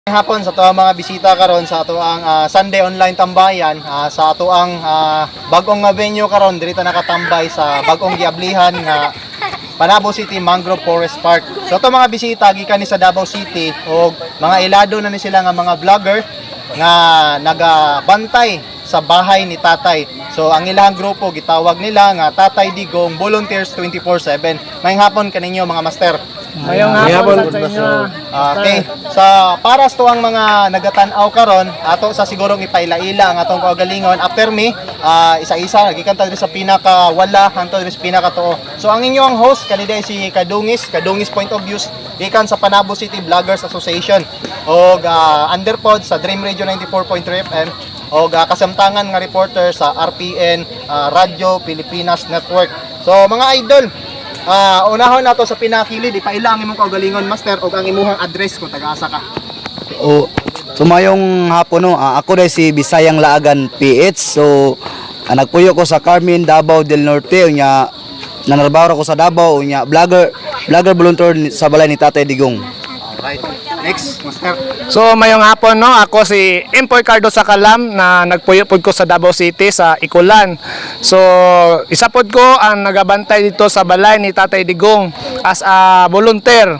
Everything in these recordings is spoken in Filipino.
Hapon sa tuang mga bisita karon sa ato ang Sunday online tambayan sa ato ang bagong nga venue karon diri ta nakatambay sa bagong giablihan nga Panabo City Mangrove Forest Park. So ato mga bisita gikan ni sa Davao City og mga ilado na ni sila nga mga vlogger nga nagabantay sa bahay ni Tatay. So ang ilang grupo gitawag nila nga Tatay Digong Volunteers 24/7. Mayong hapon kaninyo mga master. Mayong hapon sa inyo. Okay. Sa paras to ang mga nagatan-aw karon, ato sa sigurong ipailaila ang atong kaugalingon. After me, isa-isa gikan ta diri sa pinaka wala hanto diri sa pinaka tuo. So ang inyong host kanina si Kadungis Point of Views gikan sa Panabo City Vloggers Association og underpod sa Dream Radio 94.3 FM og kasamtangan nga reporter sa RPN Radyo Pilipinas Network. So mga idol, unahon nato sa pinakilid, ipaila ang imong kaugalingon master og ang imong address kung taga-asa ka. So mayong hapon no, ako dai si Bisayang Laagan PH. So nagpuyo ko sa Carmen, Davao del Norte unya nanarbaho ko sa Davao unya vlogger volunteer sa balay ni Tatay Digong. Alright. Next, master. So mayong hapon no, ako si Empoy Cardo sa Kalam na nagpuyo pod ko sa Davao City sa Ikulan. So isa pod ko ang nagabantay dito sa balay ni Tatay Digong as a volunteer.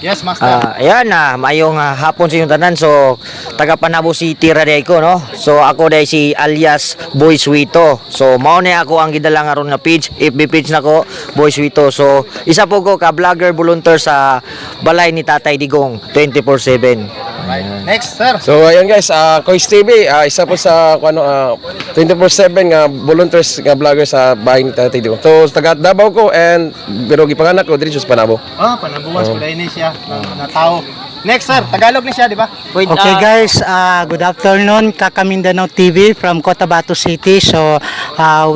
Yes, master. Ayan mayong hapon sa inyong tanan. So taga Panabo City raday ko no. So ako day si alias Boy Sweeto. So mao ni ako ang gidala nga ron nga page, FB page nako Boy Sweeto. So isa po ko ka vlogger volunteer sa balay ni Tatay Digong 24/7. Right. Next, sir. So ayan guys, Coach TV, isa po sa 24/7 nga volunteers nga vlogger sa bahay ni Tatay Digong. So taga Davao ko and pero gipanganak ko diri sa Panabo. Panabuwas ko dahil siya na tao. Next, sir. Tagalog ni siya, di ba? Okay guys, good afternoon, Kaka Mindanao TV from Cotabato City. So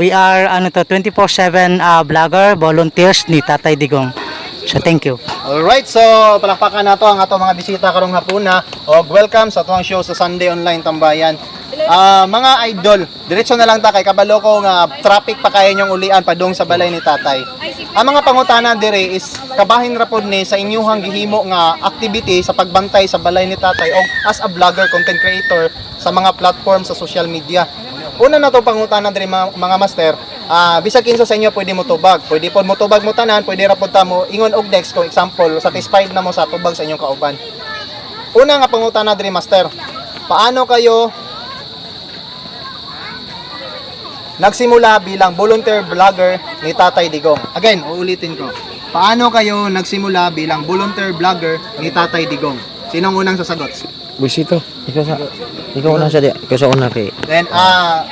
we are 24/7 vlogger volunteers ni Tatay Digong. So thank you. Alright, so palakpakan nato ang ato mga bisita karong hapuna og welcome sa tuwang show sa Sunday Online Tambayan. Mga idol, diretso na lang ta kay kabalo ko nga traffic pa kaya nyong ulian padung sa balay ni Tatay. Ang mga pangutana dire is kabahin ra pod ni sa inyong gihimo nga activity sa pagbantay sa balay ni Tatay og as a vlogger, content creator sa mga platform sa social media. Una na to pangutana dire mga master. Bisag kinsa sa inyo pwede mo tubag. Pwede pod mo tubag mo tanan, pwede ra pod ta mo ingon og next kung example, satisfied na mo sa tubag sa inyong kauban. Una nga pangutana dire master. Paano kayo nagsimula bilang volunteer vlogger ni Tatay Digong? Again, uulitin ko. Paano kayo nagsimula bilang volunteer vlogger ni Tatay Digong? Sinong unang sasagot? Buisito. Ikaw una sa ikaw sa una kay. Then,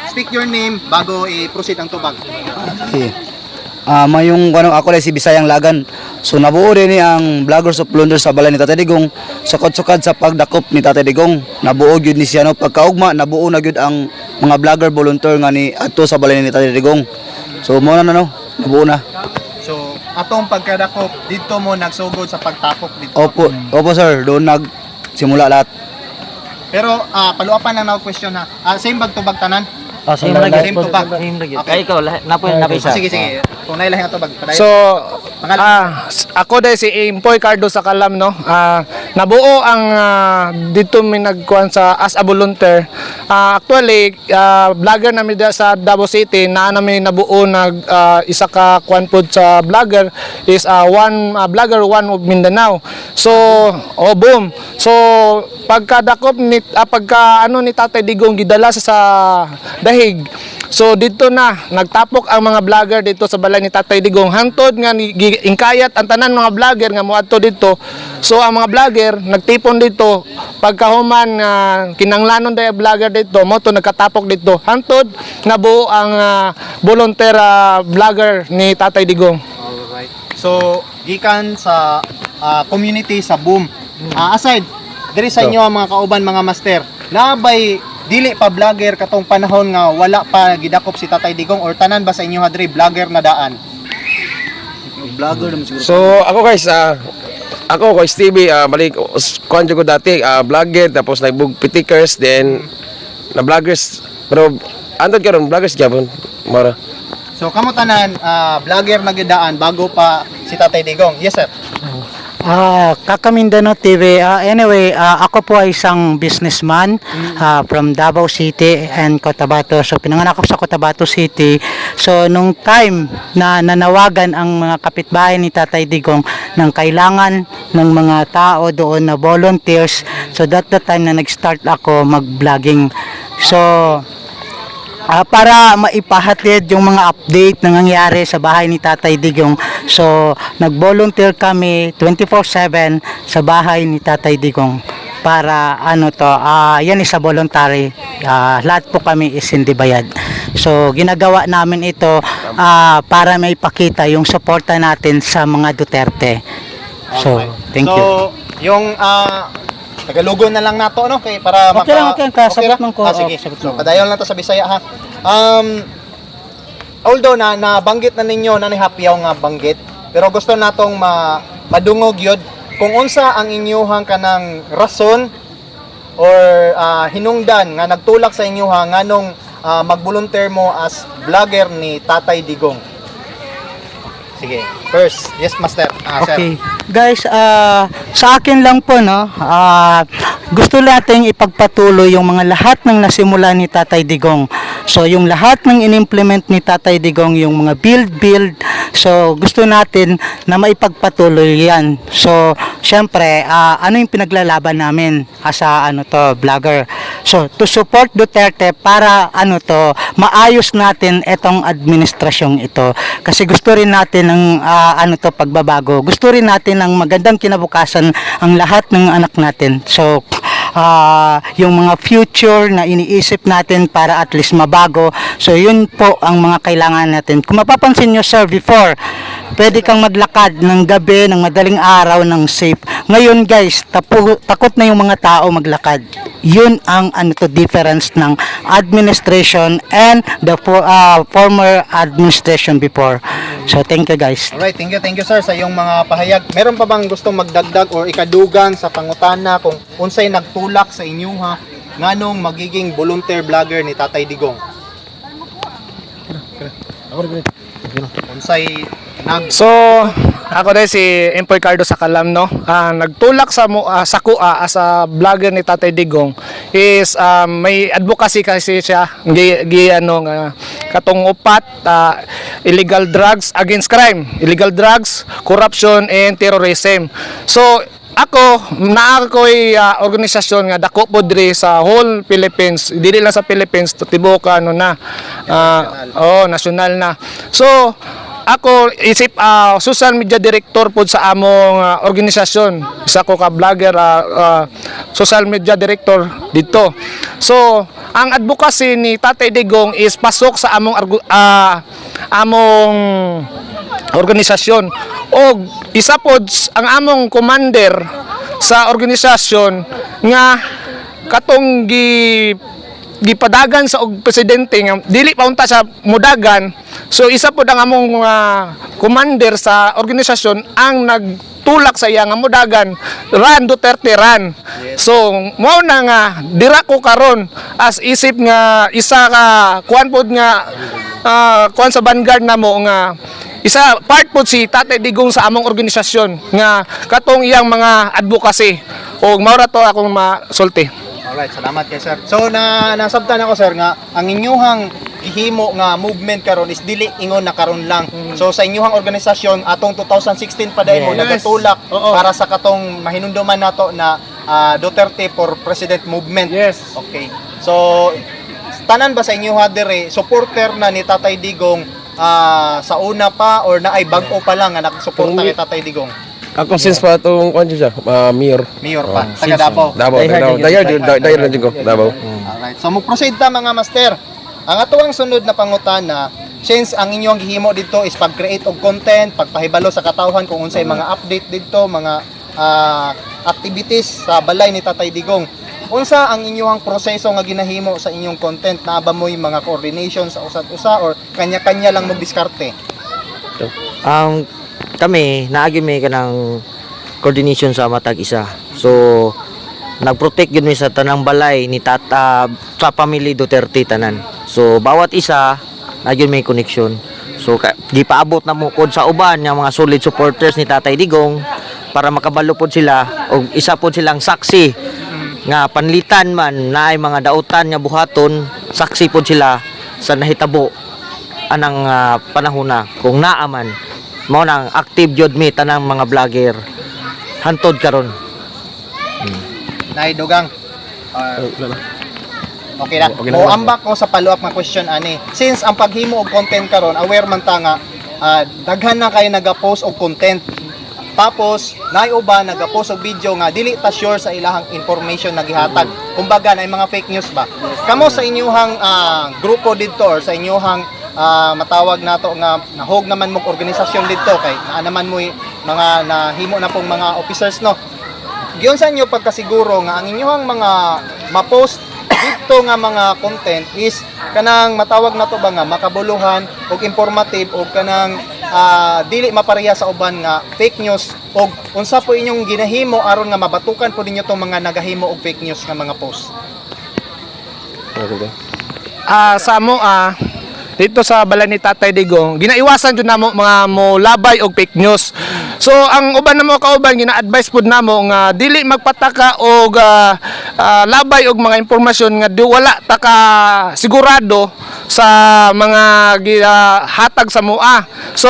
speak your name bago i-proceed ang tubag. Okay. Mayong ako dai si Bisayang Lagan. So nabuo din ni ang vloggers of volunteer sa balay ni Tatay Digong. Sukad-sukad sa pagdakop ni Tatay Digong. Nabuo gyud ni siya no pagkaugma, nabuo na gyud ang mga vlogger volunteer nga ni adto sa balay ni Tatay Digong. So mo na no, nabuo na. So, atong pagkadakop, dito mo nagsugod sa pagtapok dito. Opo sir, doon nagsimula lahat. Pero, paluapan lang na question ha. Same bag tubag tanan? Same Same tubag. Okay. Okay. Ikaw napisa. Sige. Kung nailahin ang tubag. Padayon. So ako day si Empoy Cardo sa Kalam no. Nabuo ang dito mi nagkuan sa as a volunteer. Actually vlogger nami sa Davao City na nami nabuo nag isa ka kuan pod sa vlogger is one vlogger one of Mindanao. So boom. So pagkadakop ni ni Tatay Digong gidala sa dahig. So dito na nagtapok ang mga vlogger dito sa balay ni Tatay Digong. Hangtod nga ingkayat ang tanan mga vlogger nga moadto dito. So ang mga vlogger nagtipon dito pagkahuman nga kinanglanon day vlogger dito mo to nagkatapok dito. Hangtod nabuo ang volunteer vlogger ni Tatay Digong. Alright. So, gikan sa community sa Boom. Aside diri sa inyo ang mga kauban mga master, nabay dili pa vlogger katong panahon nga wala pa gidakop si Tatay Digong or tanan ba sa inyo hadri vlogger na daan? Vlogger naman siguro. So ako guys, ako Coach TV, balik kuan ko dati, vlogger tapos nagbug pitikers then na vloggers pero andon karon vloggers gyapon mara. So kamo tanan vlogger na gidaan bago pa si Tatay Digong. Yes sir. Kakamindanao TV. Anyway, ako po ay isang businessman from Davao City and Cotabato. So, pinanganak ako sa Cotabato City. So, nung time na nanawagan ang mga kapitbahay ni Tatay Digong ng kailangan ng mga tao doon na volunteers, so that the time na nag-start ako mag-vlogging. So, para maipahatid yung mga update na nangyayari sa bahay ni Tatay Digong. So, nag-volunteer kami 24/7 sa bahay ni Tatay Digong para yan is a voluntary. Lahat po kami is hindi bayad. So, ginagawa namin ito para maipakita yung suporta natin sa mga Duterte. So, thank you. So, yung Tagalugon na lang nato no kay para Okay lang, okay. Kasabot man ko. Sige. Sabot So, lang. padayon lang to sa Bisaya ha. Although nabanggit na ninyo na ni Hapyaw nga banggit, pero gusto natong madungog yun kung unsa ang inyuhang kanang rason or hinungdan nga nagtulak sa inyuha nganong mag-volunteer mo as vlogger ni Tatay Digong. Sige. First, yes master. Sir. Okay. Guys, sa akin lang po gusto nating ipagpatuloy yung mga lahat ng nasimula ni Tatay Digong. So yung lahat ng inimplement ni Tatay Digong, yung mga build, so gusto natin na maipagpatuloy yan. So syempre, ano yung pinaglalaban namin as a vlogger. So to support Duterte para maayos natin itong administrasyong ito. Kasi gusto rin natin ng pagbabago. Gusto rin natin ng magandang kinabukasan ang lahat ng anak natin. So yung mga future na iniisip natin para at least mabago. So yun po ang mga kailangan natin. Kung mapapansin nyo sir, before pwede kang maglakad ng gabi, ng madaling araw, ng safe. Ngayon guys, takot na yung mga tao maglakad. Yun ang difference ng administration and the former administration before. So thank you guys. Alright, thank you sir sa iyong mga pahayag. Meron pa bang gustong magdagdag or ikadugang sa pangutana kung unsay nagtulak sa inyo nganong magiging volunteer vlogger ni Tatay Digong? Unsay So, ako dahil si Empoy Cardo sa Kalam, no? Nagtulak sa as a vlogger ni Tatay Digong is may advocacy kasi siya katong upat illegal drugs against crime, illegal drugs, corruption and terrorism. So, ako'y organisasyon nga dako po diri sa whole Philippines, dili lang sa Philippines, tibuok national na. So, ako isip social media director po sa among organisasyon. Isa ko ka vlogger, social media director dito. So, ang advocacy ni Tatay Digong is pasok sa among organisasyon. O isa po ang among commander sa organisasyon nga katong gipadagan sa presidente nga dili pa unta sa mudagan. So isa po ang among commander sa organisasyon ang nagtulak sa iya nga mudagan run Duterte run. So mao na nga dira ko karon as isip nga isa ka kuan pod nga kuan sa vanguard na mo nga isa part po si Tatay Digong sa among organisasyon nga katong iyang mga advocacy o maura to akong masulti. Alright, salamat kay sir. So nasabtan ako sir nga ang inyuhang gihimo nga movement karon is dili ingon na karon lang. So sa inyuhang organisasyon atong 2016 pa dahil mo nagatulak para sa katong mahinumduman nato na Duterte for President movement. Yes. Okay. So tanan ba sa inyo dire supporter na ni Tatay Digong sa una pa or naay bag-o pa lang nga nakasuporta kay Tatay Digong? Ako since pa itong kwan siya, mayor. Mayor pa, taga Davao. Davao. Dayar na dyan ko, Davao. Alright. So mo-proceed ta mga master. Ang atuang sunod na pangutana, since ang inyong gihimo dito is pag-create og content, pagpahibalo sa katawhan kung unsay mga update dito, mga activities sa balay ni Tatay Digong. Unsa ang inyong proseso nga ginahimo sa inyong content? Naaba mo yung mga coordination sa usat-usa or kanya-kanya lang mo diskarte? Kami naagi may kanang coordination sa matag isa. So nagprotect gid mi sa tanang balay ni Tata sa family Duterte tanan. So bawat isa naagi may connection. So gipaabot na mo pod sa uban nga mga solid supporters ni Tatay Digong para makabalo pod sila og isa pod silang saksi nga panlitan man na ay mga dautan nga buhaton, saksi pod sila sa nahitabo anang panahona kung naa man mao nang active jud mi tanang mga vlogger hantod karon. Naidugang. Okay na. O ambak ko sa follow-up nga question ani. Since ang paghimo og content karon, aware man ta nga daghan na kayo naga-post og content. Tapos naay uban naga-post og video nga dili ta sure sa ilahang information na gihatag. Kumbaga na mga fake news ba. Kamo sa inyuhang grupo didto or sa inyuhang matawag nato nga nahog naman mong organisasyon didto kay naa naman mo mga nahimo na pong mga officers no. Giyon sa inyo pagkasiguro nga ang inyuhang mga ma-post dito nga mga content is kanang matawag na to ba nga makabuluhan og informative og kanang dili mapareha sa uban nga fake news og unsa po inyong ginahimo aron nga mabatukan po ninyo tong mga nagahimo og fake news nga mga post. Sa mo dito sa balay ni Tatay Digong, ginaiwasan jud namo mga mo labay og fake news. So ang uban namo kauban gina-advise pud namo nga dili magpataka og labay og mga impormasyon nga di wala ta ka sigurado sa mga hatag sa mua. So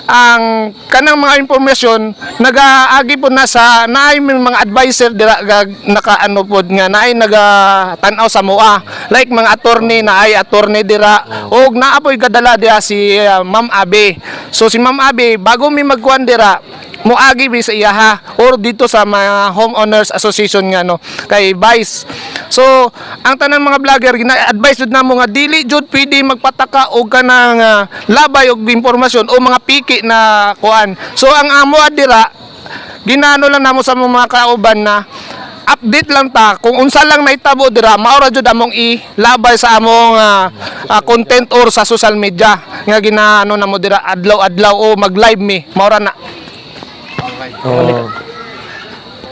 ang kanang mga impormasyon nagaagi po na sa naay mga advisor dira nakaano pod nga naay naga-tan-aw sa mua like mga attorney naay attorney dira og naa po'y gadala diha si Ma'am Abe. So si Ma'am Abe bago mi magkuan dira moagi bi sa iyaha or dito sa mga homeowners association nga no kay Vice. So ang tanang mga vlogger gina-advise jud namo nga dili jud pwede magpataka og kanang labay og impormasyon o mga piki na kuan. So ang amo adira ginano lang namo sa mga kauban na update lang ta kung unsa lang naitabo dira mao ra jud among ilabay sa among content or sa social media nga ginano namo dira adlaw-adlaw o mag-live mi mao ra na.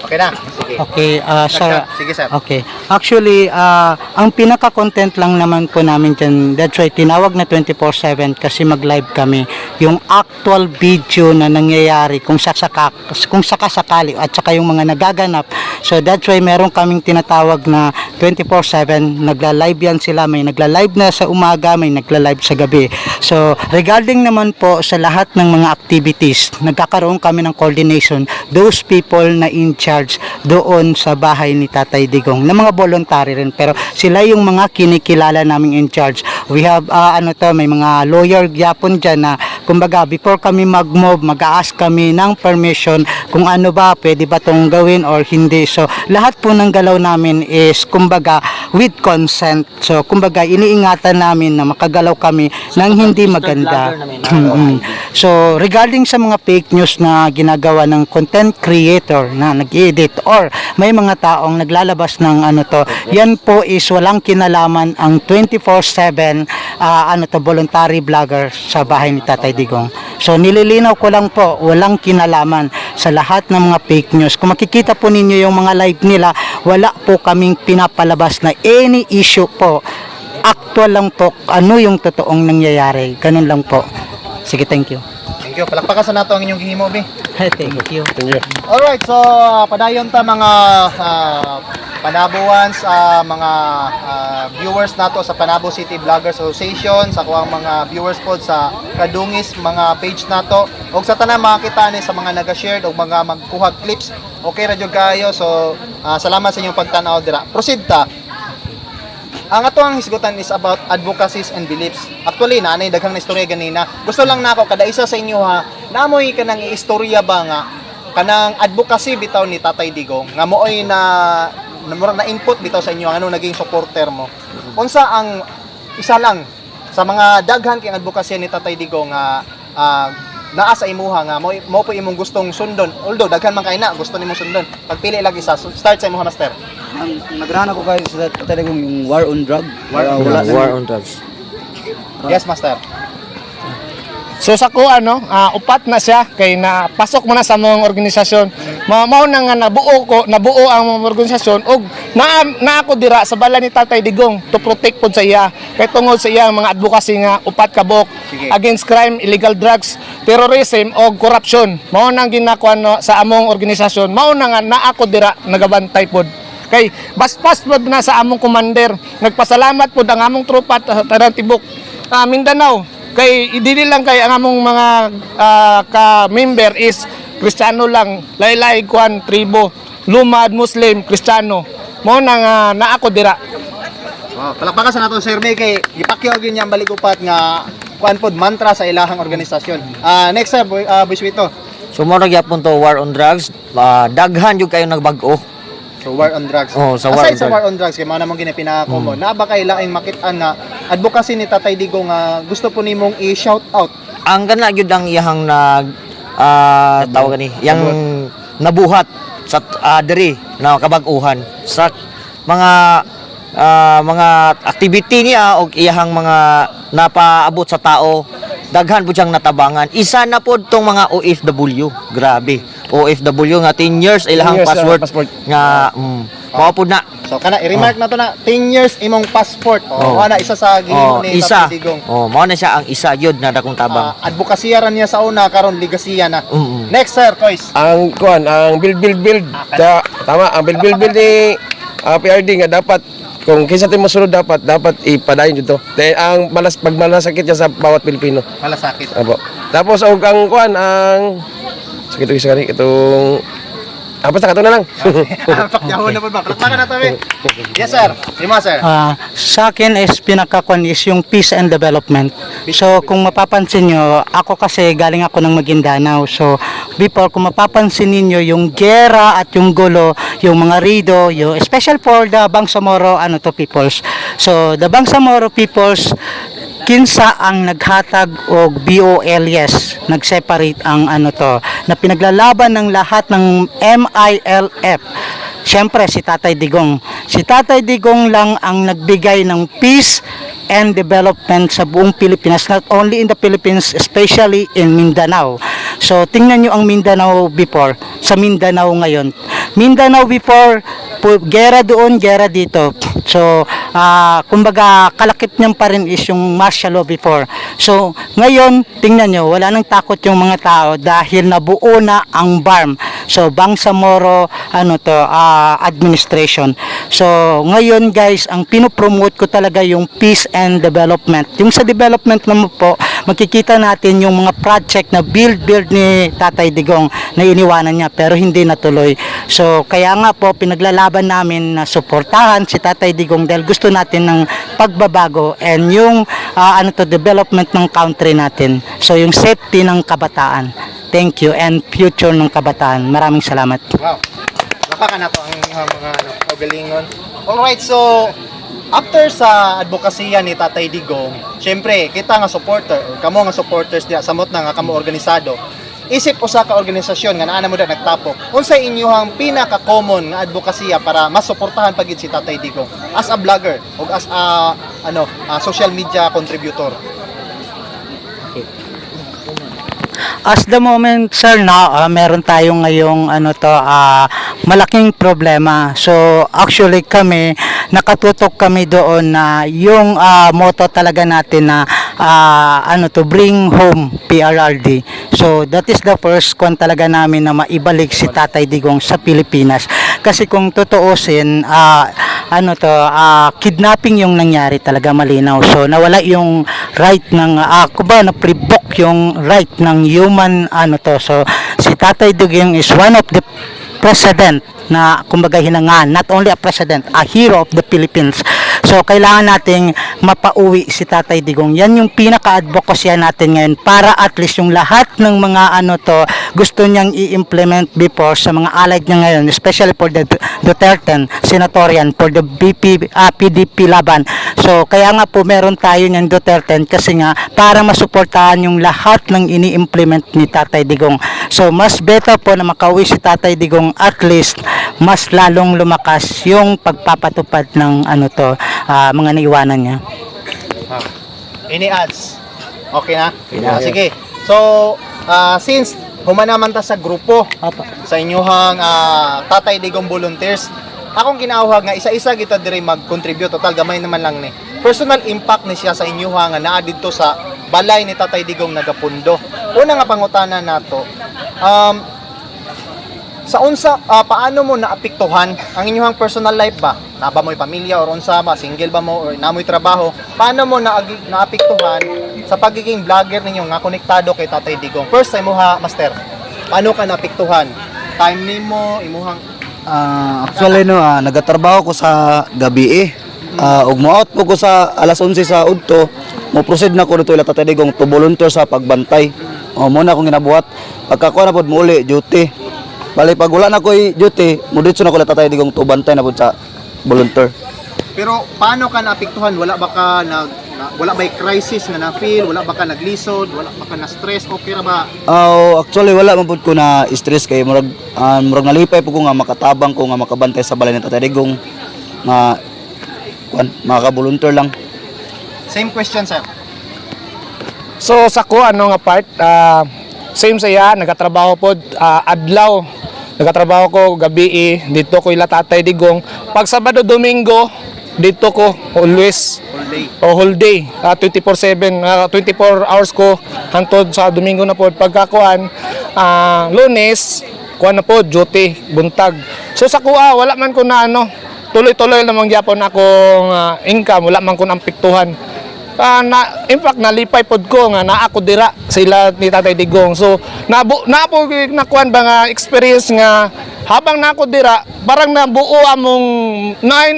Okay na. Sige. Okay, sir. Sige sir. Okay. Actually, ang pinaka-content lang naman po namin dyan, that's why tinawag na 24/7 kasi mag-live kami. Yung actual video na nangyayari kung sakasakali at saka yung mga nagaganap. So that's why meron kaming tinatawag na 24/7, nagla-live yan sila. May nagla-live na sa umaga, may nagla-live sa gabi. So regarding naman po sa lahat ng mga activities, nagkakaroon kami ng coordination, those people na in charge doon sa bahay ni Tatay Digong na mga voluntary rin pero sila yung mga kinikilala naming in charge. We have may mga lawyer gyapon dyan na kumbaga before kami mag-move mag-ask kami ng permission kung ano ba pwede ba tong gawin or hindi. So lahat po ng galaw namin is kumbaga with consent. So kumbaga iniingatan namin na makagalaw kami nang hindi maganda. So regarding sa mga fake news na ginagawa ng content creator na nag-edit or may mga taong naglalabas ng yan po is walang kinalaman ang 24/7 voluntary vlogger sa bahay ni Tatay Digong. So nililinaw ko lang po, walang kinalaman sa lahat ng mga fake news. Kung makikita po ninyo yung mga live nila, wala po kaming pinapalabas na any issue po. Actual lang po ano yung totoong nangyayari. Ganun lang po. Sige, thank you. Thank you. Palakpakan sa nato ang inyong gihimo bi. Thank you. Alright, so padayon ta mga Panabuans, mga viewers nato sa Panabo City Vloggers Association, sa kuang mga viewers pod sa Kadungis mga page nato, og sa tanan makakita ni sa mga naga-share og mga magkuha clips. Okay ra jud kayo. So salamat sa inyong pagtan-aw dira. Proceed ta. Ang ato ang hisgutan is about advocacies and beliefs. Actually, naanay daghang na istorya ganina. Gusto lang nako kada isa sa inyo ha, naamoy kanang istorya ba nga kanang advocacy bitaw ni Tatay Digong nga mooy na input bitaw sa inyo ano naging supporter mo. Unsa ang isa lang sa mga daghan kay advocacy ni Tatay Digong nga naa sa imuha nga mo po imong gustong sundon. Although daghan man kay na gusto nimong sundon. Pagpili lang isa, start sa imuha master. Nagrahan ako kayo sa Tatay Digong yung war on drug. War on drugs. Yes, master. So sa ko upat na siya kay napasok mo na sa mga organisasyon. Mao na nga nabuo ang mga organisasyon ug na ako dira sa bala ni Tatay Digong to protect pod sa iya. Kay tungod sa iya mga advocacy nga upat ka buok Sige. against crime, illegal drugs, terrorism o corruption. Mao nang ginakuan sa among organisasyon. Mao na nga na ako dira nagabantay pod. Kay baspas pod na sa among commander. Nagpasalamat pod ang among tropa tarang tibok Mindanao. Kay dili lang kay ang among mga ka-member is Kristiyano lang, laylay kuan tribo, lumad Muslim, Kristiyano. Mao na nga ako dira. Wow, palakpakan sa nato Sir May kay gipakyaw gyud niya ang baligupat nga kuan pod mantra sa ilahang organisasyon. Next sir, Boy Sweeto. So mo ra gyapon to war on drugs, daghan jud kayo nagbag-o. So war on drugs. Oh, sa war Aside on sa war on drugs kay mao namang ginapinaka-common. Na ba kay laing makit-an nga advocacy ni Tatay Digong nga gusto po nimong i-shout out. Ang gana gyud ang iyahang tawag ni, yang nabuhat sa diri na kabag-uhan sa mga activity niya o iyahang mga napaabot sa tao, daghan po siyang natabangan. Isa na po tong mga OFW. Grabe. OFW nga 10 years ilahang 10 years, password, passport. nga mao po na. So kana i-remark na to na 10 years imong passport. Oh. Ana isa sa gihimo ni isa. Tatay Digong. Mao na siya ang isa yun na dakong tabang. Advokasya ran niya sa una karon legasya na. Next sir, Kois. Ang kuan, ang build. Tama, ang build ni PRD nga dapat kung kinsa tayo masunod dapat ipadayon dito. Then ang pag malasakit niya sa bawat Pilipino. Malasakit. Apo. Tapos og ang kuan ang sakit itong basta kato na lang. Pakyahon na po ba? Palakpakan na to eh. Yes sir. Lima sir. Sa akin is pinakakuan is yung peace and development. So kung mapapansin nyo, ako kasi galing ako ng Maguindanao. So before, kung mapapansin ninyo yung gera at yung gulo, yung mga rido, yung special for the Bangsamoro peoples. So the Bangsamoro peoples, kinsa ang naghatag og BOLS, nag-separate ang na pinaglalaban ng lahat ng MILF. Siyempre si Tatay Digong. Si Tatay Digong lang ang nagbigay ng peace and development sa buong Pilipinas, not only in the Philippines, especially in Mindanao. So tingnan nyo ang Mindanao before, sa Mindanao ngayon. Mindanao before, gera doon, gera dito. So, kumbaga, kalakip niyan pa rin is yung martial law before. So, ngayon, tingnan nyo, wala nang takot yung mga tao dahil nabuo na ang BARM. So, Bangsamoro, administration. So, ngayon guys, ang pinopromote ko talaga yung peace and development. Yung sa development naman po, makikita natin yung mga project na build ni Tatay Digong na iniwanan niya pero hindi natuloy. So, kaya nga po, pinaglalaban namin na suportahan si Tatay Digong dahil gusto natin ng pagbabago and yung development ng country natin. So, yung safety ng kabataan. Thank you and future ng kabataan. Maraming salamat. Wow. Lapakan na to ang mga kagalingon. Alright, so after sa advokasya ni Tatay Digong, syempre kita nga supporter or kamo nga supporters diya samot na nga kamo organisado. Isip usa ka organisasyon nga naa mo da nagtapok. Unsay inyong pinaka-common nga advokasya para mas suportahan pagid si Tatay Digong as a vlogger o as a social media contributor? As the moment, sir, meron tayong ngayong malaking problema. So, actually kami, nakatutok kami doon na yung motto talaga natin na bring home PRRD. So, that is the first one talaga namin na maibalik si Tatay Digong sa Pilipinas. Kasi kung tutuusin, kidnapping yung nangyari talaga, malinaw. So, nawala yung right ng, na-provoke yung right ng human, So, si Tatay Digong is one of the president na kumbaga hinangan, not only a president, a hero of the Philippines. So kailangan nating mapauwi si Tatay Digong. Yan yung pinaka-advokasya natin ngayon para at least yung lahat ng mga gusto niyang i-implement before sa mga allied niya ngayon, especially for the Duterte senatorian, for the PDP laban. So kaya nga po meron tayo niyang Duterte kasi nga para masuportahan yung lahat ng ini-implement ni Tatay Digong. So mas better po na makauwi si Tatay Digong, at least mas lalong lumakas yung pagpapatupad ng mga naiwanan niya. Any ads? Okay na? Yeah. Sige. So, since humanaman ta sa grupo Opo. sa inyuhang Tatay Digong volunteers, akong kinauhag nga isa-isa kita diri mag-contribute, total gamay naman lang ni. Personal impact ni siya sa inyuha nga naa didto sa balay ni Tatay Digong nagapundo. Una nga pangutana nato, sa unsa paano mo naapektuhan ang inyong personal life ba? Naba mo'y pamilya or unsa ba, single ba mo or namoy trabaho? Paano mo naapektuhan sa pagiging vlogger ninyo nga konektado kay Tatay Digong? First time mo ha, master. Paano ka naapektuhan? Time nimo, imuhang Actually no, nagatrabaho ko sa gabi ug mo-out po ko sa alas 11 sa udto, mo proceed na ko dito ila Tatay Digong to volunteer sa pagbantay. Mo na akong ginabuhat. Pagkakuha na pod mo uli duty. Bali pag wala na ko'y duty, mo dito na ko ila Tatay Digong to bantay na pod sa volunteer. pero paano ka naapektuhan? Wala ba ka wala ba crisis nga na-feel? Wala ba ka naglisod? Wala ba ka na-stress? Okay ra ba? Actually wala man pud ko na stress kay murag nalipay po ko nga makatabang ko nga makabantay sa balay ni Tatay Digong nga maka-volunteer lang. Same question, sir. So sa ko ano nga part, same saya, nagatrabaho pod adlaw. Nagatrabaho ko gabi dito ko ila Tatay Digong. Pag Sabado Domingo dito ko always All day. whole day, 24/7, 24 hours ko hantod sa Domingo na pod. Pagkakuan Lunes kuan na pod duty buntag. So sa kuha wala man ko na ano, tuloy-tuloy namang gyapon akong income, wala man ko nang piktuhan. In fact nalipay pod ko nga naa ko dira sa ila ni Tatay Digong. So napo nakuan ba nga experience nga habang nako dira parang nabuo among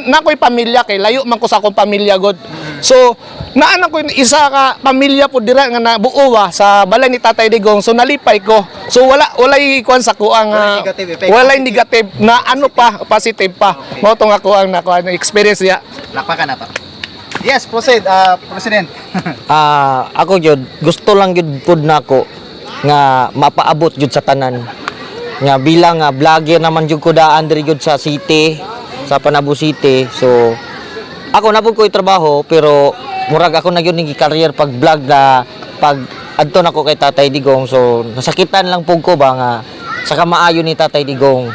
nakoy pamilya kay layo man ko sa akong pamilya god. So naan ko isa ka pamilya po dira nga nabuo sa balay ni Tatay Digong. So nalipay ko. So walay kuan sa ko ang Walay negative effect. walay negative na ano pa positive pa. Mao to nga ko ang nakuan experience niya. Lakpakan na to. Yes, proceed, President. Ako jud gusto lang jud pud nako nga mapaabot jud sa tanan. Nga bilang vlogger naman jud ko daan diri jud sa city, sa Panabo City. So ako na pud ko'y trabaho pero murag ako na gyud ning career pag vlog na pag adto nako kay Tatay Digong. So nasakitan lang pud ko ba nga sa kamaayo ni Tatay Digong.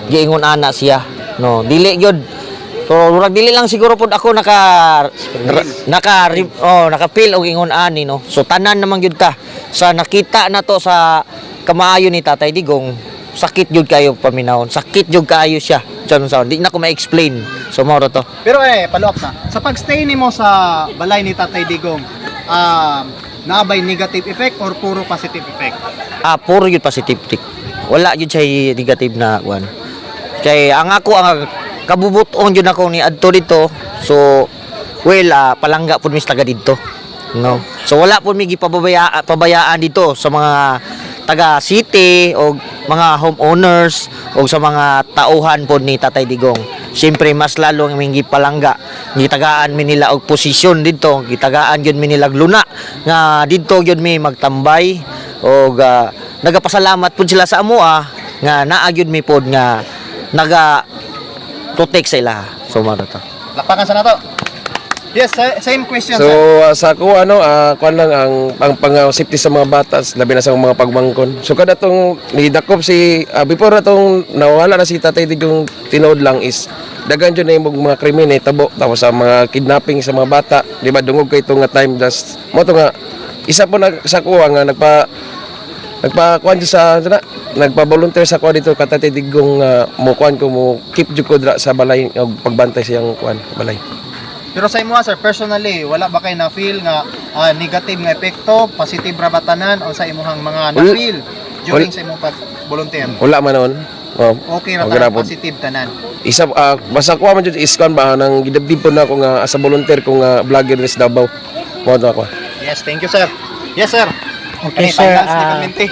Giingon ana siya, no. Dili gyud. So murag dili lang siguro pud ako naka-feel og ingon ani, no. So tanan naman gyud ta sa nakita na to sa kamaayo ni Tatay Digong. Sakit jud kayo paminahon. Sakit jud kayo siya. So di na ko ma-explain. So mao to. Pero follow up na. Sa pagstay nimo sa balay ni Tatay Digong, naabay negative effect or puro positive effect? Puro yun positive tick. Wala yun siya negative na kuan. Kay ang ako ang kabubuton yun ako ni adto dito. So palangga pud mis taga dito. No. So wala pud mi pabayaan dito sa mga taga city o mga homeowners o sa mga tauhan pod ni Tatay Digong. Siyempre mas lalo ang mingi palangga. Gitagaan mi nila og posisyon dito, gitagaan gyud mi nila luna nga didto gyud mi magtambay og nagapasalamat pud sila sa amoa nga naa gyud mi pod nga naga protect sa ila. So maro to. Lakpakan sa nato. Yes, same question, So sir. sa ako kuan lang ang pang safety sa mga bata, labi na sa mga pagmangkon. So kada tong nidakop si before na tong nawala na si Tatay Digong tinood lang is dagan jud na yung mga krimen tabo tapos sa mga kidnapping sa mga bata, di ba dungog kay nga time just mo to nga isa po sa kuha nga nagpa-kuan sa nagpa-volunteer sa kuha dito kay Tatay Digong mo kuan ko mo keep jud ko dra sa balay og pagbantay siyang kuan balay. Pero sa imo, sir, personally, wala ba kayo na-feel nga negative nga epekto, positive ra ba tanan o sa imuhang mga na-feel during sa imong pag-volunteer? Wala man noon. Okay ra okay tanan, ra po. positive tanan. Isa basta ko man jud iskan ba nang gidabdib po na ako nga as a volunteer ko nga vlogger ni sa Davao. Mo to ako. Yes, thank you, sir. Yes, sir. Okay, Any sir. finance departmente?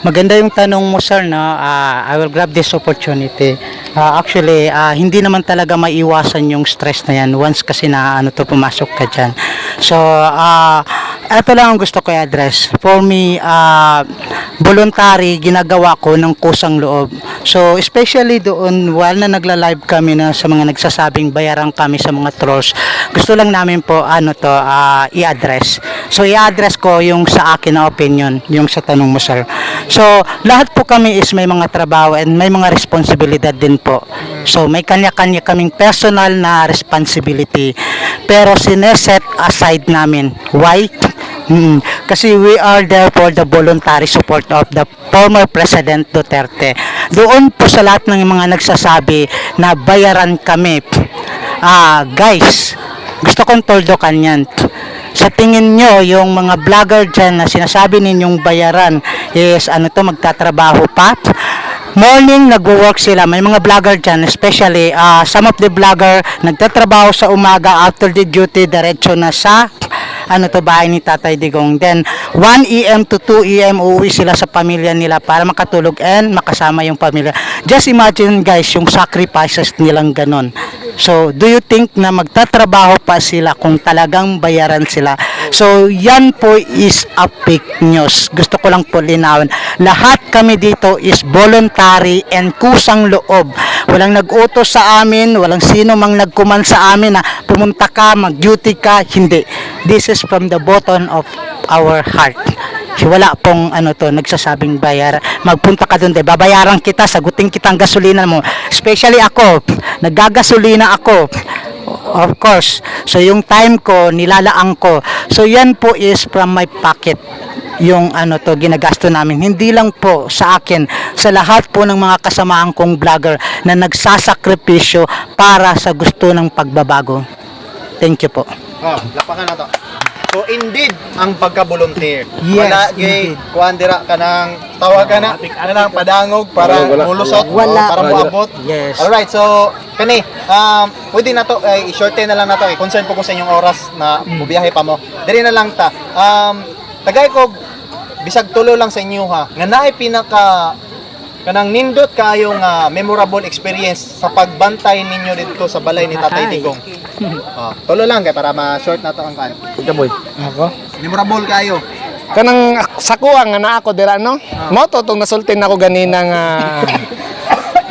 Maganda yung tanong mo, sir, no? I will grab this opportunity. Actually, hindi naman talaga maiwasan yung stress na yan once kasi na pumasok ka dyan. So, ito lang ang gusto ko i-address. For me, voluntary, ginagawa ko ng kusang loob. So especially doon while na nagla-live kami na sa mga nagsasabing bayaran kami sa mga trolls, gusto lang namin po i-address. So i-address ko yung sa akin na opinion, yung sa tanong mo sir. So lahat po kami is may mga trabaho and may mga responsibilidad din po. So may kanya-kanya kaming personal na responsibility. Pero sineset aside namin. Why? Kasi we are there for the voluntary support of the former President Duterte. Doon po sa lahat ng mga nagsasabi na bayaran kami. Guys, gusto kong toldokan yan. Sa tingin nyo, yung mga vlogger dyan na sinasabi ninyong bayaran is magtatrabaho pa? Morning, nagwo-work sila. May mga vlogger dyan, especially some of the vlogger nagtatrabaho sa umaga after the duty, diretso na sa bahay ni Tatay Digong. Then 1 AM to 2 AM uuwi sila sa pamilya nila para makatulog and makasama yung pamilya. Just imagine guys yung sacrifices nilang ganon. So do you think na magtatrabaho pa sila kung talagang bayaran sila? So yan po is a fake news. Gusto ko lang po linawin. Lahat kami dito is voluntary and kusang loob. Walang nag-utos sa amin, walang sino mang nagkuman sa amin na pumunta ka, mag-duty ka, hindi. This is from the bottom of our heart. Wala pong nagsasabing bayar. Magpunta ka doon, babayaran kita, sagutin kitang gasolina mo. Especially ako, naggagasolina ako. Of course. So yung time ko, nilalaan ko. So yan po is from my pocket. Yung ginagasto namin. Hindi lang po sa akin, sa lahat po ng mga kasamahan kong vlogger na nagsasakripisyo para sa gusto ng pagbabago. Thank you po. Lapakan na to. So indeed ang pagka-volunteer. Yes, Wala gay indeed. kuandira ka ng tawagan na kanang padangog para mulusot Wala. para moabot. Yes. All right. So kani pwede na to i-shorten na lang na to. Concern po ko sa inyong oras na bubiyahe pa mo. Diri na lang ta. Tagay ko bisag tulo lang sa inyo ha. Nga naay pinaka kanang nindot kayo nga memorable experience sa pagbantay ninyo dito sa balay ni Tatay Digong. Tulo lang kay para ma-short na to ang kan. Ikaw boy. Ako? Memorable kayo. Kanang sakuha nga na ako dira no. Mo to tong nasultin ako ganina nga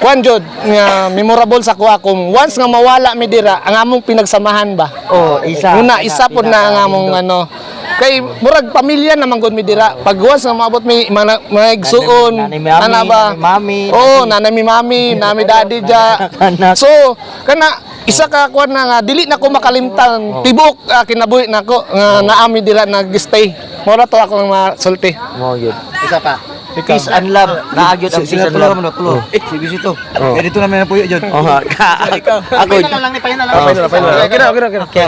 kuan jud nga memorable sa kuha kung once nga mawala mi dira ang among pinagsamahan ba. Isa. Una isa pod na ang among kay murag pamilya naman gud mi dira. Pag once nga maabot mi magsuon Nanay mi mami, ana ba? nanay mami, Nanay mi mami, nami daddy ja. Anak. So kana isa ka kuan na nga dili na ko makalimtan. Tibuok kinabuhi nako nga naami dira nag-stay. Mura to ako masulti. Mo yun. Isa pa. Peace and love. Naagyot ang peace Sila and tulo love. naman tulo. Si bisito. Dito namin na puyo jud. Ako. Pahinala lang ni pahinala. Okay na. Okay.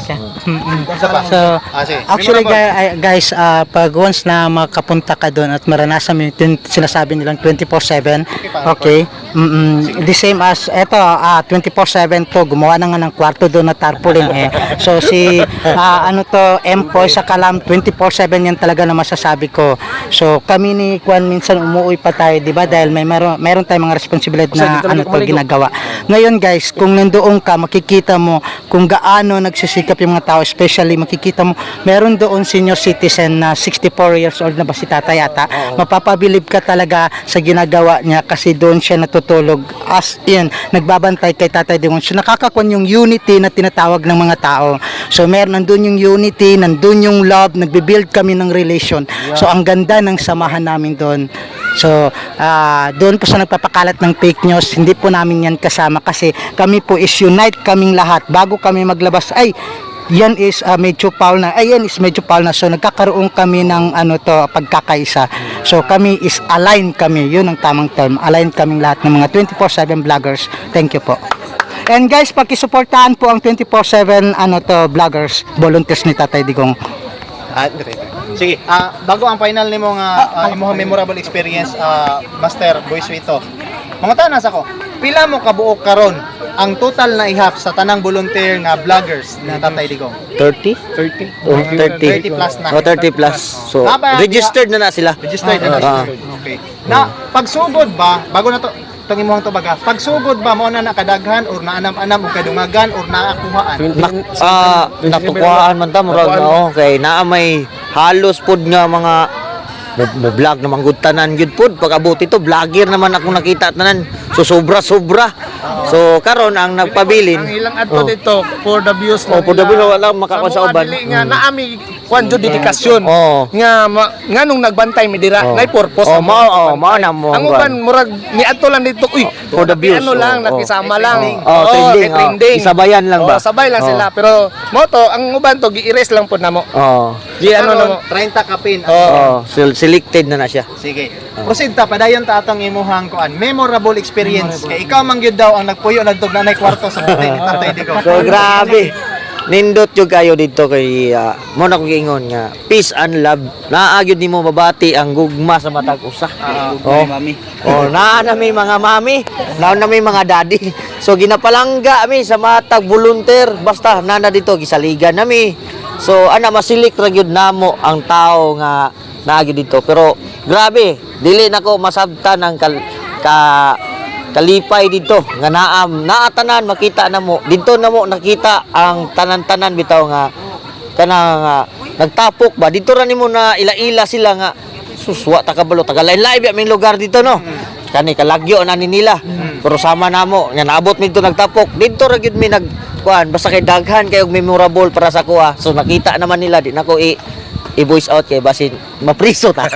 Isa pa. So, Sige. actually Memorable. guys, pag once na makapunta ka doon at maranasan mo yung sinasabi nilang 24/7, okay, the same as eto, 24/7 to, gumawa na nga ng kwarto doon na tarpaulin So si Empoy sa Kalam, 24/7 yan talaga na masasabi ko. So kami ni Kwan minsan umuwi pa tayo, di ba? Dahil mayroon tayong mga responsibilidad na ginagawa. Ngayon guys, kung nandoon ka, makikita mo kung gaano nagsisikap yung mga tao, especially makikita mo, meron doon senior citizen na 64 years old na ba si Tata yata, mapapabilib ka talaga sa ginagawa niya kasi doon siya natutulog as in, nagbabantay kay Tatay Digong. So nakakakuan yung unity na tinatawag ng mga tao. So nandun yung unity, nandun yung love, nagbe-build kami ng relation. So ang ganda ng samahan namin doon. So, doon po sa nagpapakalat ng fake news, hindi po namin yan kasama kasi kami po is unite kaming lahat. Bago kami maglabas, yan is medyo foul na. Yan is medyo foul na. So, nagkakaroon kami ng pagkakaisa. So, kami is aligned kami. Yun ang tamang term. Aligned kaming lahat ng mga 24/7 vloggers. Thank you po. And guys, pakisuportahan po ang 24/7 vloggers, volunteers ni Tatay Digong. Sige, bago ang final nimo nga imong memorable experience, Master Boy Sweeto. Mga tanas ako, pila mo kabuok karon ang total na ihap sa tanang volunteer nga vloggers na Tatay Digong? 30 30 plus na. 30 plus. So, registered na sila. Registered na. Okay. Na pagsugod ba, bago na to itong imong tubaga, pagsugod ba mo na nakadaghan or naanam-anam o kadungagan or naakuhaan? Nakukuhaan man ta murag na kay naa may halos pud nga mga vlog na manggutanan gyud pud pag abot ito vlogger naman ako nakita tanan So sobra-sobra. So karon ang nagpabilin. Ang ilang adto dito for the views Oh, for the views, wala makakuha sa uban. Dili nga naami kwan jud dedikasyon. Oo. Nga nung nagbantay mi dira, nay purpose. Oh, ang mao na mo. Ang uban murag ni adto lang dito, uy, For the views, ano lang, oh, nakisama lang. Oh, trending, kay trending. isabayan lang ba? Oh, sabay lang Oh. sila, pero mo to, ang uban to gi-erase lang pud namo. Oh. Di ano Karon, namo. 30 kapin. Oh, selected na siya. Sige. Proceed ta padayon ta atong imuhang kuan memorable experience. Kay ikaw man gyud daw ang nagpuyo nagtug nanay kwarto sa birthday ni Tatay Digong. So grabe. Nindot yung kayo dito kay mo na ko giingon nga peace and love. Naagyod nimo mabati ang gugma sa matag usa. Oh, mami. oh, naa na may mga mami, naa na may mga daddy. So ginapalangga mi sa matag volunteer basta nana dito gisaligan nami. So ana masilik ra gyud namo ang tao nga naagyod dito. Pero grabe, dili nako masabtan ang kalipay dito nga naatanan makita na mo dito na mo nakita ang tanan-tanan bitaw nga kanang nagtapok ba dito ra nimo na ila-ila sila nga suswa ta kabalo tagalain-lain aming lugar dito no kani kalagyo na ni nila pero sama namo nga naabot mi dito nagtapok dito ra gyud mi nagkuan basta kay daghan kay og memorable para sa kuha so nakita naman nila di nako i-voice out kay basin mapriso ta.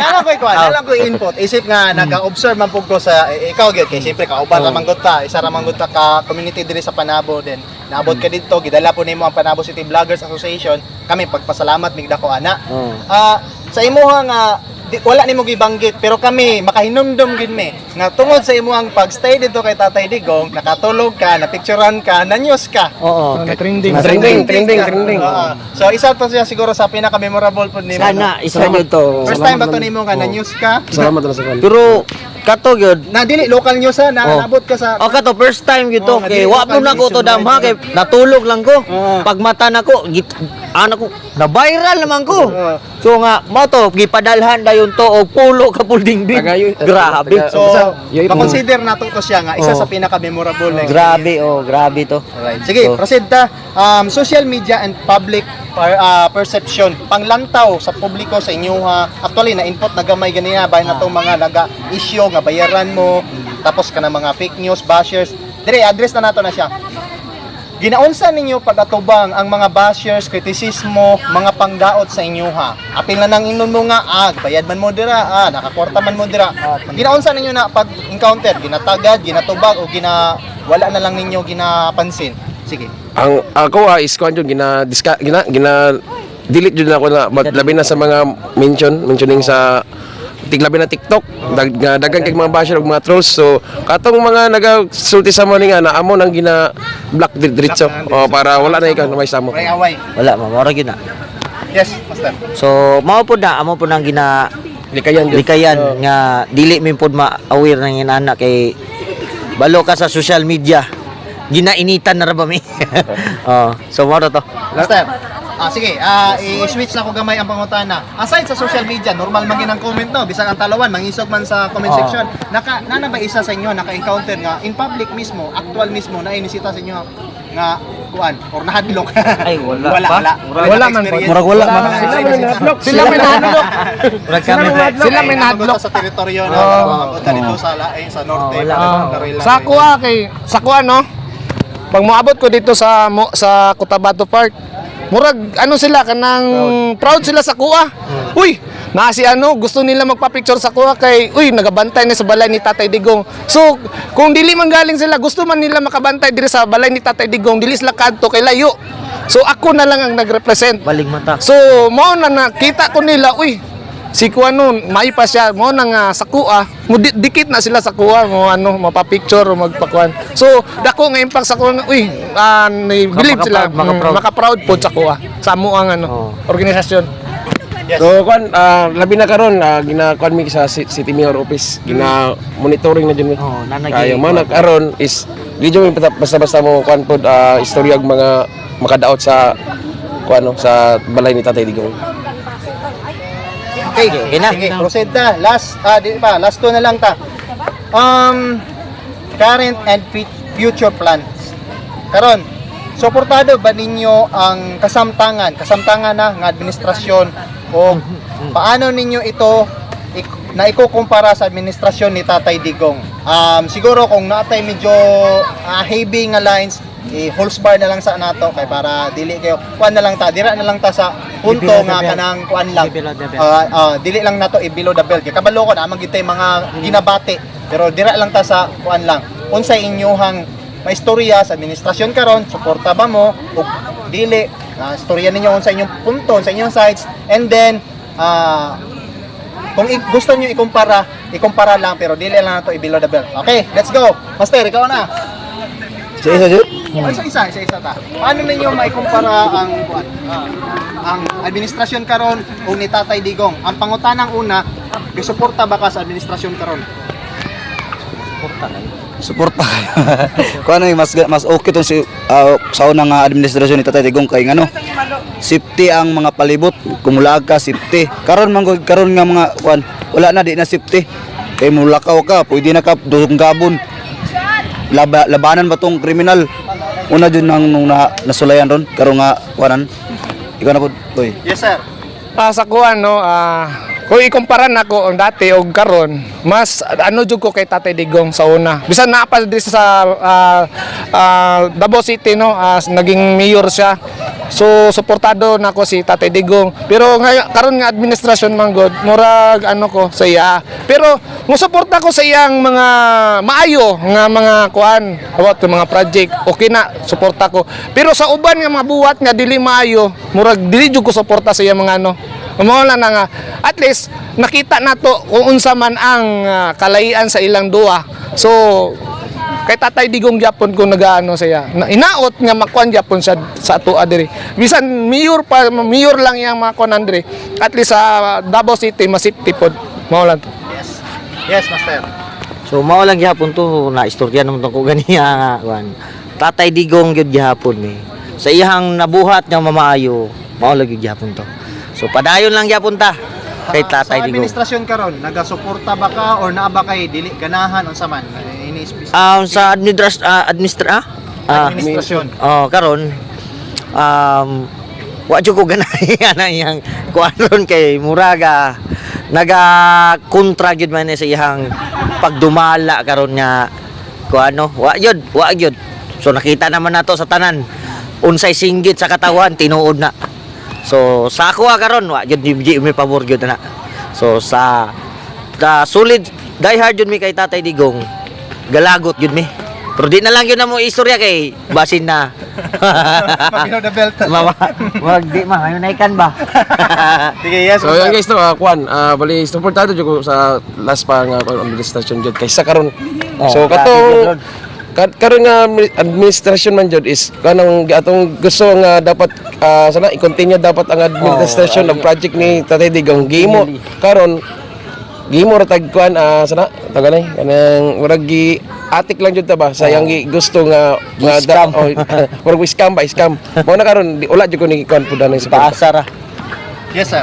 Alam ko ikuan, alam ko input. Isip nga nag-observe man pug ko sa ikaw gyud kay siyempre kauban ra man gud ta, isa ra man gud ta ka community diri sa Panabo din. Naabot ka dito, gidala po nimo ang Panabo City Vloggers Association. Kami pagpasalamat migdako ana. Sa imuha nga wala nimo gibanggit pero kami makahinumdum gid mi nga tungod sa imuhang pagstay dito kay Tatay Digong, nakatulog ka, napicturean ka, na-news ka. Oo. Trending. Trending. Oo. So isa to siya siguro sa pinaka-memorable po nimo. Sana isa gyud to. First time ba to nimo nga na-news ka? Salamat na sa kan. Pero kato gyud Na dili local news ha, naabot ka sa O kato first time gyud to Oo, kay nga, wa di mo na ko to local damha kay natulog lang ko. Oo. Pagmata na ko ana ko na viral naman ko. Oo. So nga mo to gipadalhan dayon to og pulo ka pulding bin. Tagay- Grabe. So, Yoy, pa-consider nato to siya nga isa Oo. sa pinaka-memorable na Grabe grabe to. Alright. Sige, So, proceed ta. Social media and public perception. Panglantaw sa publiko sa inyo ha. Actually, na-input na gamay ganina bahay na itong mga naga-issue nga bayaran mo. Tapos ka na mga fake news, bashers. Dire, address na nato na siya. Ginaunsa ninyo pag-atubang ang mga bashers, kritisismo, mga pangdaot sa inyo ha. Apil na nang inon mo nga, bayad man mo dira, nakakwarta man mo dira. Ginaunsa ninyo na pag-encounter, ginatagad, ginatubag, o wala na lang ninyo ginapansin. Sige. Ang ako is kuan jud gina delete jud ako na labi na sa mga mentioning sa tiglabi na TikTok dagan kay mga basher ug mga trolls so katong mga nagasulti sa mo ni nga naamo nang gina block diretso para wala na ikaw may samo. Ray away. wala mamora gyud na. Yes, Master. So mao pud na amo pud nang gina Likayan jud. likayan nga dili min pud ma-aware ng inana kay balo ka sa social media ginainitan na ra ba mi. So mao to. Master. Sige, i-switch na ko gamay ang pangutana. Aside sa social media, normal man ginang comment no, bisag ang talawan mangisog man sa comment section. Nana ba isa sa inyo naka-encounter nga in public mismo, actual mismo na inisita sa inyo nga kuan or nahadlok? Ay, wala. Wala man. Murag wala man. Sila may nahadlok. Sila may nahadlok sa teritoryo na mga dito sa laing sa norte. Sa kuha sa kuha no. Pag moabot ko dito sa Cotabato Park, murag ano sila kanang proud sila sa kuha. Uy, na si gusto nila magpa-picture sa kuha kay nagabantay na sa balay ni Tatay Digong. So, kung dili man galing sila, gusto man nila makabantay diri sa balay ni Tatay Digong, dili sila kadto kay layo. So, ako na lang ang nagrepresent. Baling mata. So, mo na nakita ko nila, si kuha nun, may pa siya, mo na nga sa kuha, dikit na sila sa kuha, mapapicture o magpakuan. So, dako nga impact sa kuha, believe sila, maka-proud po sa kuha, sa amuang organisasyon. So kuan labi na karon gina-kuan mi sa City Mayor Office gina monitoring na jud mi. Kaya man karon is di jud mi basta-basta mo kuan pod istorya og mga makadaot sa kuan sa balay ni Tatay Digong. Okay, sige, proceed ta. Last two na lang ta. Current and future plans. Karon, suportado ba ninyo ang kasamtangan na ng administrasyon o paano ninyo ito na ikukumpara sa administrasyon ni Tatay Digong. Siguro kung natay medyo heavy nga lines, i-holds bar na lang sa nato kay para dili kayo kuan na lang ta, dira na lang ta sa punto I-below nga the belt. kanang kuan lang. I-below the belt. Dili lang nato i-below the belt. Kay kabalo ko na magitay mga ginabati, pero dira lang ta sa kuan lang. Unsay inyohang maistorya sa administrasyon karon, suporta ba mo o dili? Istorya ninyo sa inyong punto, sa inyong sides, and then kung gusto niyo ikumpara lang pero dili lang nato i-below the belt. Okay, let's go. Master, ikaw na. Isa, Jud. Isa ta. Paano ninyo maikumpara ang administrasyon karon o ni Tatay Digong? Ang pangutanang una, gisuporta ba ka sa administrasyon karon? Support pa kayo. Kung ano yung mas okay tong sa unang administrasyon ni Tatay Digong kay ngano. Safety ang mga palibot, kumulag ka safety. Karon nga mga kuan, wala na di na safety. Kay mulakaw ka, pwede na ka dugong gabon. Labanan ba tong kriminal? Una jud nang nung nasulayan ron karon nga kuanan. Ikaw na pud, boy. Yes, sir. Sa kuan no, kung ikumpara nako ang dati og karon, mas ano jud ko kay Tatay Digong sa una. Bisan naa pa diri sa Davao City no, naging mayor siya. So suportado nako si Tatay Digong. Pero karon nga administrasyon man god, murag ano ko sa iya. Pero musuporta ko sa iyang mga maayo nga mga kuan, about mga project. Okay na, suporta ko. Pero sa uban nga mga buhat nga dili maayo, murag dili jud ko suporta sa iyang mga ano. Mawala na nga. At least nakita nato kung unsa man ang kalahian sa ilang duwa. So kay Tatay Digong gyapon ko nagaano saya. Inaot nga makuan gyapon sa atoa diri. Bisan mayor lang yang makuan diri. At least sa Davao City masipti pod. Mawala to. Yes, master. So mao lang gyapon to na istorya naman ko ganiya nga kuan. Tatay Digong gyud gyapon ni. Sa iyang nabuhat nga mamaayo, mao lang gyud gyapon to. So padayon lang gyapon ta kay Sa Tatay Digong. administrasyon karon, nagasuporta ba ka or naa ba kay dili ganahan unsa man? Sa Administrasyon. Karon wa jud ko ganahay ana iyang kuanon kay muraga naga kontra gyud man sa iyang pagdumala karon nga kuano wa gyud. So nakita naman nato sa tanan unsay singgit sa katawan tinuod na. So sa ako karon wa gyud may pabor gyud na. So sa solid die hard gyud mi kay Tatay Digong. Galagot gyud mi. Pero di na lang yun na mo istorya kay basin na. Mag-below the belt. Wag di ma, ayun na ikan ba? Sige, yes. So yan guys no, kuan, bali suportado jud ko sa last pa nga administrasyon jud kaysa karon. So kato karon nga administrasyon man jud is kanang atong gusto nga dapat sana i-continue dapat ang administrasyon ng project ni Tatay Digong gimo karon gimo ra tag kuan sana taganay kanang murag gi atik lang jud ta ba sayang gi gusto nga murag scam ba scam mo na karon wala jud ko ni kuan pud sa Paasar. Yes, sir.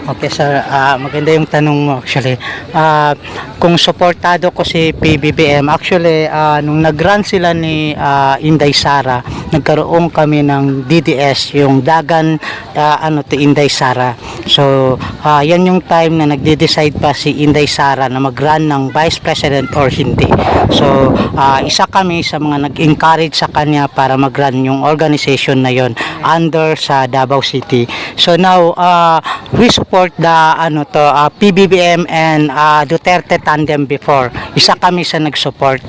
Okay sir, maganda yung tanong mo actually. Kung suportado ko si PBBM, actually nung nag-run sila ni Inday Sara, nagkaroon kami ng DDS, yung Dagan Inday Sara. So yan yung time na nagde-decide pa si Inday Sara na mag-run ng Vice President or hindi. So isa kami sa mga nag-encourage sa kanya para mag-run yung organization na yon under sa Davao City. So now we support the PBBM and Duterte tandem before. Isa kami sa nag-support.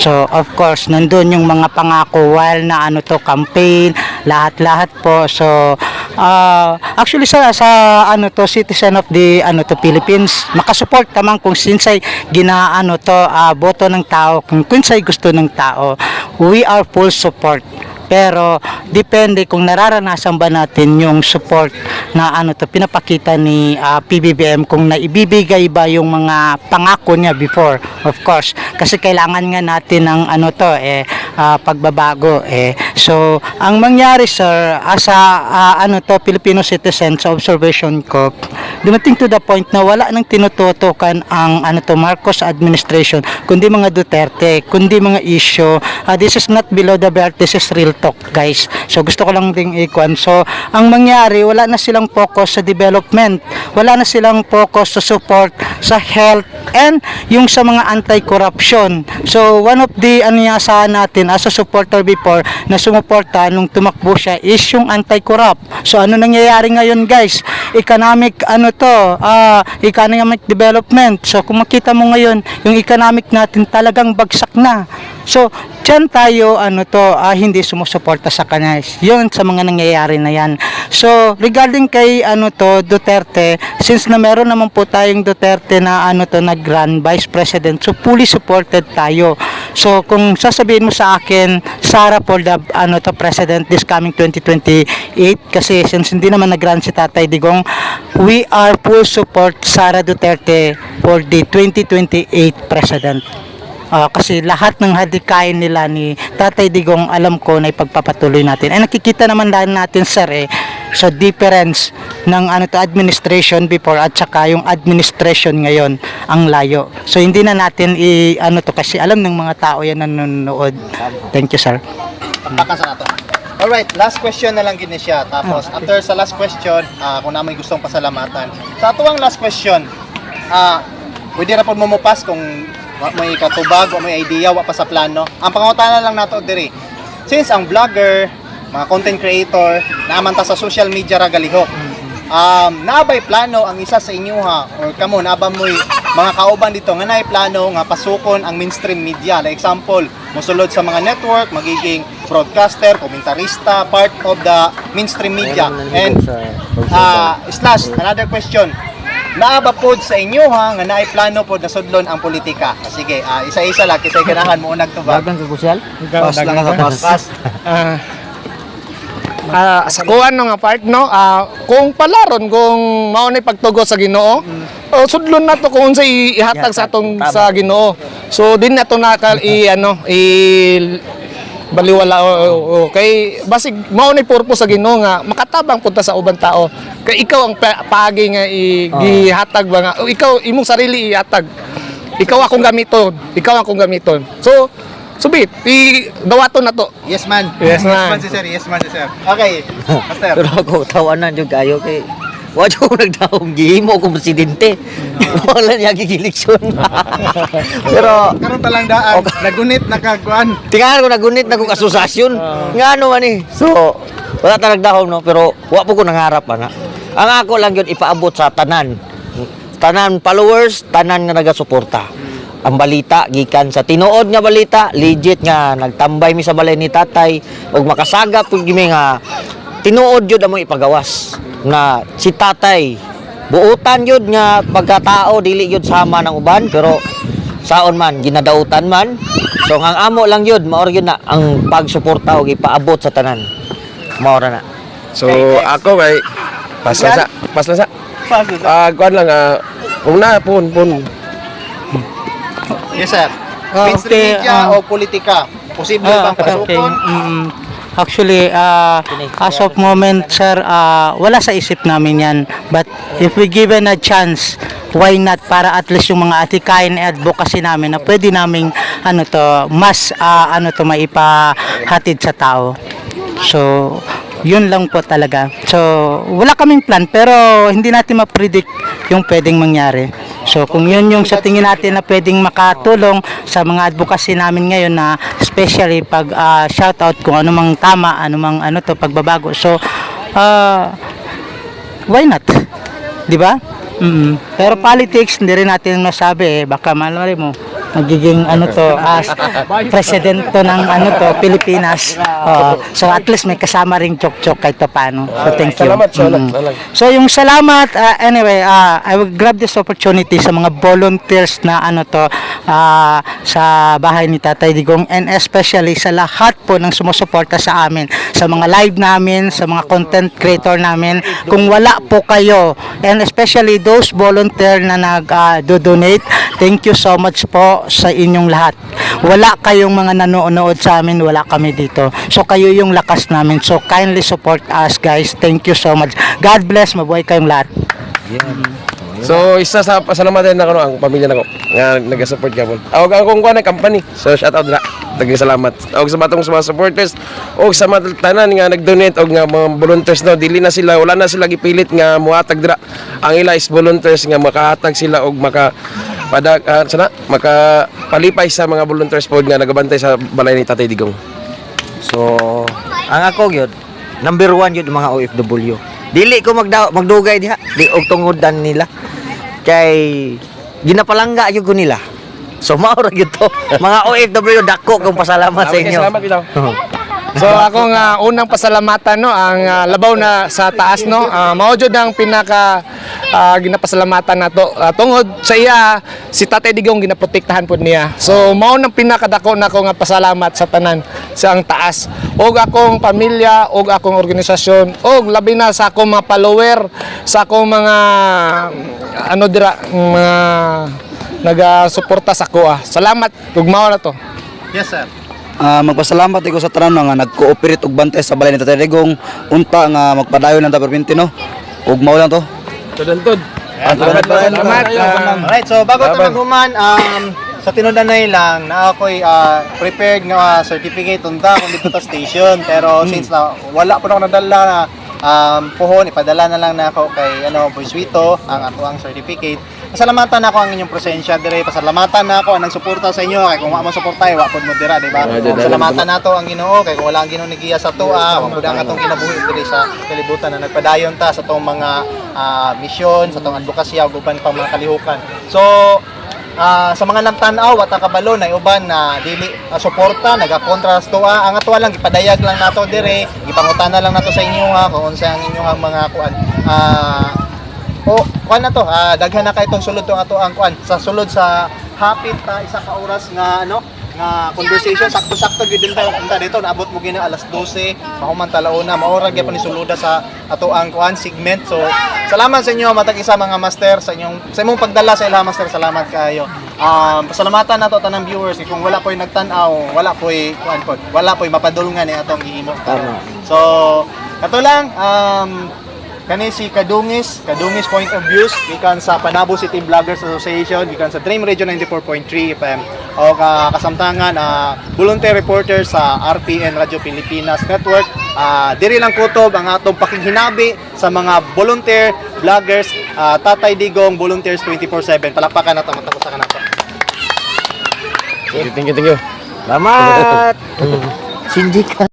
So of course nandun yung mga pangako while na campaign, lahat-lahat po. So actually sa citizen of the Philippines makasupport naman kung sinsay boto ng tao, kung sinsay gusto ng tao, we are full support. Pero depende kung nararanasan ba natin yung support na pinapakita ni PBBM, kung naibibigay ba yung mga pangako niya before, of course, kasi kailangan nga natin ng pagbabago So ang mangyari sir as a Filipino citizen, sa observation ko, dumating to the point na wala nang tinututukan ang Marcos administration, kundi mga Duterte, kundi mga issue. This is not below the belt, this is real talk, guys. So gusto ko lang ding ikuan. So ang mangyari, wala na silang focus sa development, wala na silang focus sa support sa health and yung sa mga anti-corruption. So one of the aniyasahan natin as a supporter before na sumuporta nung tumakbo siya is yung anti-corrupt. So ano nangyayari ngayon, guys? Economic economic development. So kung makita mo ngayon, yung economic natin talagang bagsak na. So diyan tayo hindi sumusuporta sa kanya. Yun sa mga nangyayari na yan. So regarding kay Duterte, since na meron naman po tayong Duterte na nag-run vice president, so fully supported tayo. So kung sasabihin mo sa akin, Sara for the president this coming 2028, kasi since hindi naman nag-run si Tatay Digong, we are full support Sara Duterte for the 2028 president. Kasi lahat ng hadikain nila ni Tatay Digong, alam ko na ipagpapatuloy natin. Nakikita naman natin, sir, sa difference ng administration before at saka yung administration ngayon, ang layo. So hindi na natin kasi alam ng mga tao yan nanonood. Thank you, sir. Tampakan sa nato. Alright, last question na lang gini siya. Tapos after sa last question, kung na may gustong pasalamatan. Sa atuang last question, pwede na po mumupas kung may katubag o may idea wa pa sa plano. Ang pangutana lang nato diri, since ang vlogger, mga content creator, naaman ta sa social media ra galihok, naabay plano ang isa sa inyo or kamo naaba mo'y mga kauban dito nga naay plano nga pasukon ang mainstream media. Like example, mosulod sa mga network, magiging broadcaster, komentarista, part of the mainstream media. And slash another question, naaba pod sa inyo nga naay plano pod na sudlon ang politika. Sige, isa-isa lang kisay ganahan mo unang tubag. Dagang kagusyal? Pass lang ka, pass. Sa kuan nga part kung palaron kung mao ni pagtugo sa Ginoo, sudlon nato kung unsa ihatag sa atong sa Ginoo. So din nato baliwala kay basig mao ni purpose sa Ginoo nga makatabang punta sa ubang tao. Kay ikaw ang paagi nga gihatag ba nga ikaw imong sarili ihatag. Ikaw akong gamiton. So subit, dawaton na to. Yes man. Yes man. Si sir. Yes man si sir. Okay. Master. Pero ako tawanan jud kayo kay wa jud ko nagdaong gihimo kong presidente. Wala niya gigileksyon. Pero Karon pa lang daan, nagunit nakagkuan. tingahan ko nagunit na kong asosasyon. Ngano man eh. So wala ta nagdahom no, pero wa po ko nangarap ana. Ang ako lang yun ipaabot sa tanan followers, tanan nga nagasuporta. Ang balita gikan sa tinuod nga balita, legit nga nagtambay mi sa balay ni Tatay ug makasagap pud gimi nga tinuod jud amo ipagawas na si Tatay buutan jud nga pagkatao dili jud sama ng uban, pero saon man ginadautan man. So ang amo lang jud maor yun na ang pagsuporta ug ipaabot sa tanan. Mao ra na. So ako kay pas lang sa. Kuan lang una pun. Yes sir. Mainstream media o politika? Posible bang pasukon? Actually, as of moment, sir, wala sa isip namin yan. But if we given a chance, why not? Para at least yung mga atikain at advocacy namin na pwede naming mas maipahatid sa tao. So, yun lang po talaga. So, wala kaming plan pero hindi natin ma-predict yung pwedeng mangyari. So, kung yun yung sa tingin natin na pwedeng makatulong sa mga advocacy namin ngayon na especially pag shoutout kung ano mang tama, pagbabago. So, why not? Di ba? Pero politics, hindi rin natin masabi baka malari mo magiging as president to ng Pilipinas. So at least may kasama ring chok-chok kahit paano. So thank you. Salamat. So yung salamat, anyway, I will grab this opportunity sa mga volunteers na sa bahay ni Tatay Digong, and especially sa lahat po ng sumusuporta sa amin, sa mga live namin, sa mga content creator namin. Kung wala po kayo, and especially those volunteer na nag-donate, thank you so much po sa inyong lahat. Wala kayong mga nanonood sa amin, wala kami dito. So kayo yung lakas namin. So kindly support us, guys. Thank you so much. God bless. Mabuhay kayong lahat. So isa sa pasalamatan nako ang pamilya nako nga nagasupport gapon. Og akong kuan na company. So shout out na. Daghang salamat. Og sa matong mga supporters og sa mga tanan nga nag-donate og nga mga volunteers no dili na sila wala na sila gipilit nga muhatag dira. Ang ila is volunteers nga makahatag sila og makapalipay sa mga volunteers pod nga nagabantay sa balay ni Tatay Digong. So, ang ako gyud, number 1 gyud mga OFW. Dili ko magdugay diha, di og tungodan nila. Kay ginapalangga gyud ko nila. So mao ra gyud to. Mga OFW dako kong pasalamat sa inyo. Salamat bitaw. So akong unang pasalamatan no ang labaw na sa taas no mao jud ang pinaka ginapasalamatan nato tungod sa iya si Tatay Digong ginaprotektahan pud niya. So mao nang pinakadako nako nga pasalamat sa tanan sa ang taas og akong pamilya og akong organisasyon og labi na sa akong mga follower sa akong mga ano dira mga naga-suporta sa ko. Salamat ug mao na to. Yes, sir. Magpasalamat ko sa tanan nga nag-cooperate og bantay sa balay ni Tatay Digong unta nga magpadayon ng perminti no. Ug mao lang to. Tudon-tud. Salamat. Alright, so bago ta maghuman, sa tinudanay lang na ako'y prepared nga certificate unta kung dito ta station. Pero since na wala po na ako nadala na puhon, ipadala na lang na ako kay Boys Wito ang ato ang certificate. Pasalamatan na ako ang inyong presensya dire. Pasalamatan na ako ang nagsuporta sa inyo kay kung wa mo suportahe wa pod mo dira, di ba? Pasalamatan nato ang Ginoo kay kung wala ang Ginoo nigiya sa tuwa, wa pod ang atong kinabuhi dire sa kalibutan na nagpadayon ta sa tong mga misyon, sa tong advokasya ug uban pang mga kalihukan. So sa mga nagtan-aw at kabalo na uban na dili suporta nagakontra sa tuwa ang ato lang gipadayag lang nato dire gipangutana lang nato sa inyo ha kung unsa ang inyong mga kuan kuan na to daghan na kay itong sulod tong ato ang kuan sa sulod sa hapit isa ka oras nga nga conversation sakto-sakto gid din tayo punta dito naabot mo gina alas 12 mahuman talauna maora gyud pa ni suluda sa ato ang kuan segment. So salamat sa inyo matag isa mga master sa imong pagdala sa ilaha master, salamat kaayo. Pasalamatan nato tanang viewers kung wala koy nagtan-aw wala koy kuan pod wala koy mapadulngan ni atong gihimo. So kato lang kani si Kadungis Point of Views gikan sa Panabo City Vloggers Association gikan sa Dream Radio 94.3 FM o kasamtangan volunteer reporter sa RPN Radio Pilipinas Network. Diri lang kutob ang atong pakinghinabi sa mga volunteer vloggers Tatay Digong Volunteers 24/7. Palakpakan nato matapusan nato. Thank you. Salamat. Sindikat.